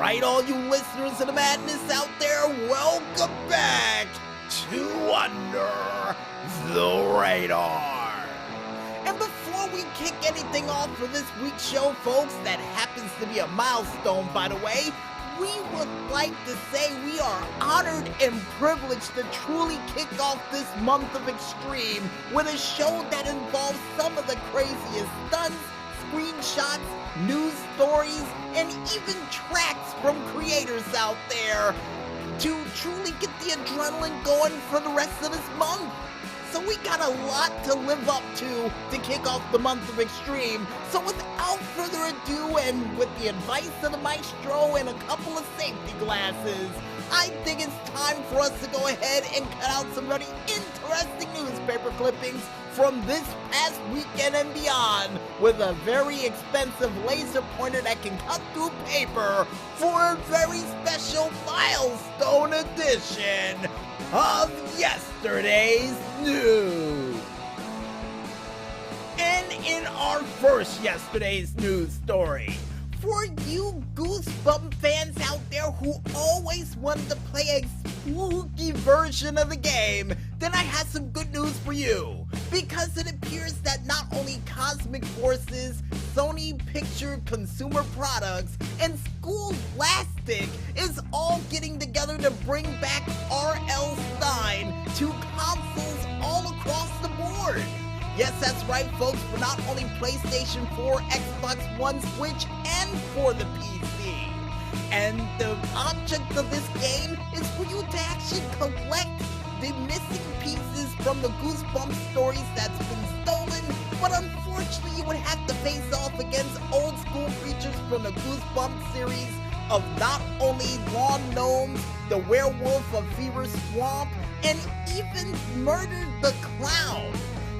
right, all you listeners of the madness out there, welcome back to Under the Radar. And before we kick anything off for this week's show, folks, that happens to be a milestone, by the way, we would like to say we are honored and privileged to truly kick off this month of Extreme with a show that involves some of the craziest stunts, screenshots, news stories, and even tracks from creators out there to truly get the adrenaline going for the rest of this month. So we got a lot to live up to kick off the month of Extreme. So without further ado, and with the advice of the maestro and a couple of safety glasses, I think it's time for us to go ahead and cut out some very interesting newspaper clippings from this past weekend and beyond with a very expensive laser pointer that can cut through paper for a very special milestone edition of yesterday's news. And in our first yesterday's news story, for you Goosebump fans out there who always wanted to play a spooky version of the game, then I have some good news for you. Because it appears that not only Cosmic Forces, Sony Picture Consumer Products, and Scholastic is all getting together to bring back R.L. Stine to consoles all across the board. Yes, that's right, folks, for not only PlayStation 4, Xbox One, Switch, and for the PC. And the object of this game is for you to actually collect the missing pieces from the Goosebumps stories that's been stolen, but unfortunately you would have to face off against old school creatures from the Goosebumps series of not only lawn gnomes, the werewolf of Fever Swamp, and even Murder the Clown.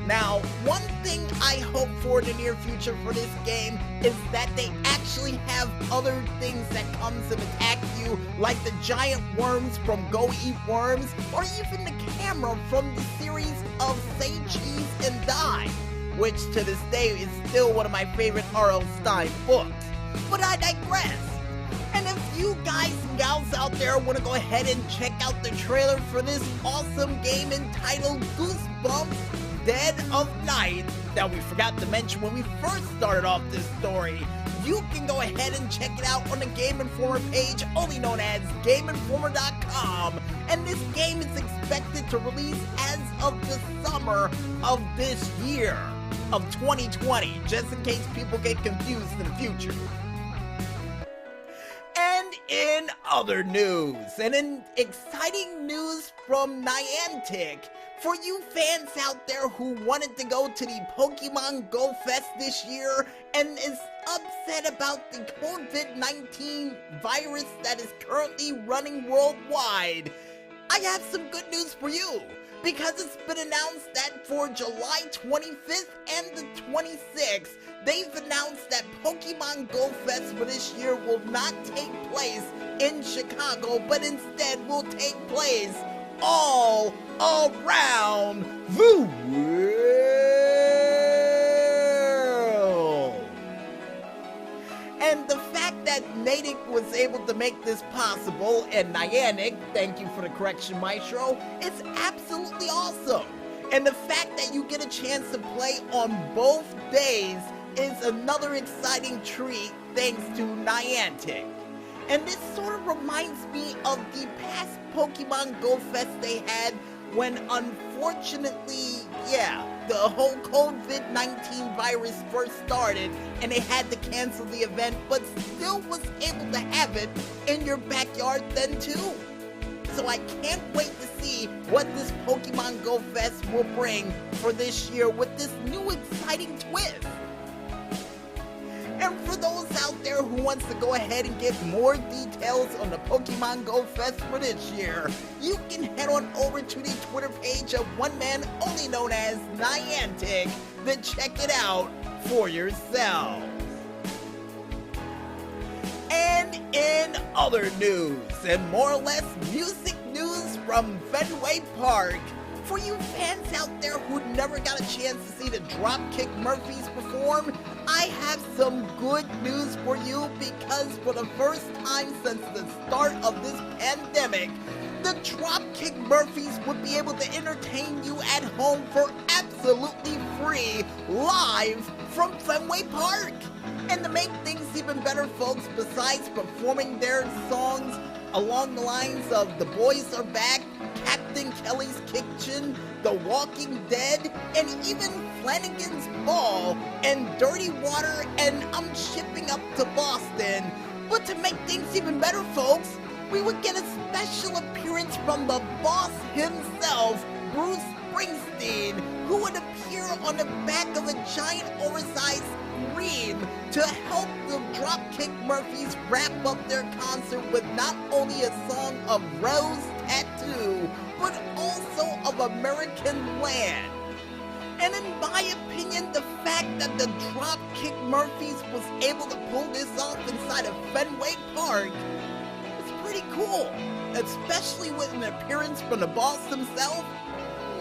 Now, one thing I hope for in the near future for this game is that they actually have other things that comes and attack you, like the giant worms from Go Eat Worms, or even the camera from the series of Say Cheese and Die, which to this day is still one of my favorite R.L. Stine books. But I digress. And if you guys and gals out there want to go ahead and check out the trailer for this awesome game entitled Goosebumps Dead of Night that we forgot to mention when we first started off this story, you can go ahead and check it out on the Game Informer page, only known as GameInformer.com. And this game is expected to release as of the summer of this year, of 2020, just in case people get confused in the future. And in other news, and in exciting news from Niantic, for you fans out there who wanted to go to the Pokemon Go Fest this year and is upset about the COVID-19 virus that is currently running worldwide, I have some good news for you. Because it's been announced that for July 25th and the 26th, they've announced that Pokemon Go Fest for this year will not take place in Chicago, but instead will take place all around the world. And the fact that Natick was able to make this possible, and Niantic, thank you for the correction, Maestro, is absolutely awesome. And the fact that you get a chance to play on both days is another exciting treat thanks to Niantic. And this sort of reminds me of the past Pokemon Go Fest they had when, unfortunately, the whole COVID-19 virus first started and they had to cancel the event, but still was able to have it in your backyard then too. So I can't wait to see what this Pokemon Go Fest will bring for this year with this new exciting twist. And for those out there who wants to go ahead and get more details on the Pokemon Go Fest for this year, you can head on over to the Twitter page of one man only known as Niantic to check it out for yourself. And in other news, and more or less music news from Fenway Park, for you fans out there who never got a chance to see the Dropkick Murphys perform, I have some good news for you because for the first time since the start of this pandemic, the Dropkick Murphys would be able to entertain you at home for absolutely free, live from Fenway Park. And to make things even better, folks, besides performing their songs along the lines of The Boys Are Back, Captain Kelly's Kitchen, The Walking Dead, and even Flanagan's Ball, and Dirty Water, and I'm Shipping Up to Boston. But to make things even better, folks, we would get a special appearance from the boss himself, Bruce Springsteen, who would appear on the back of a giant oversized screen to help the Dropkick Murphys wrap up their concert with not only a song of Rose Tattoo, but also of American Land. And in my opinion, the fact that the Dropkick Murphys was able to pull this off inside of Fenway Park is pretty cool, especially with an appearance from the boss himself.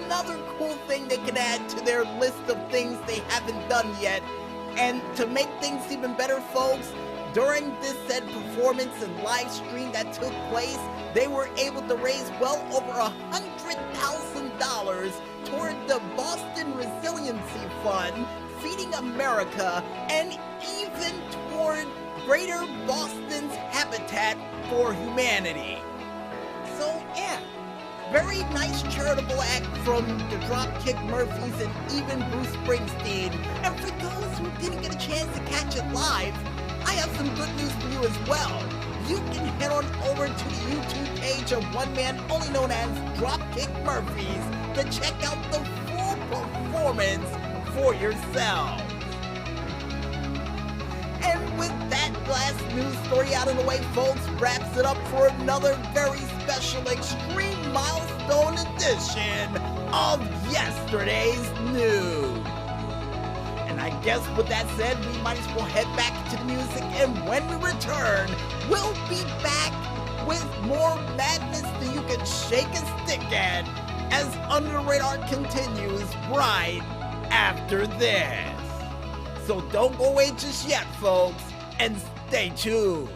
Another cool thing they can add to their list of things they haven't done yet. And to make things even better, folks, during this said performance and live stream that took place, they were able to raise well over $100,000 toward the Boston Resiliency Fund, Feeding America, and even toward Greater Boston's Habitat for Humanity. So yeah, very nice charitable act from the Dropkick Murphys and even Bruce Springsteen. And for those who didn't get a chance to catch it live, I have some good news for you as well. You can head on over to the YouTube page of one man only known as Dropkick Murphys to check out the full performance for yourself. And with that last news story out of the way, folks, wraps it up for another very special Extreme Milestone edition of yesterday's news. And I guess with that said, we might as well head back to the music, and when we return, we'll be back with more madness that you can shake a stick at as Under the Radar continues right after this. So don't go away just yet, folks, and stay tuned.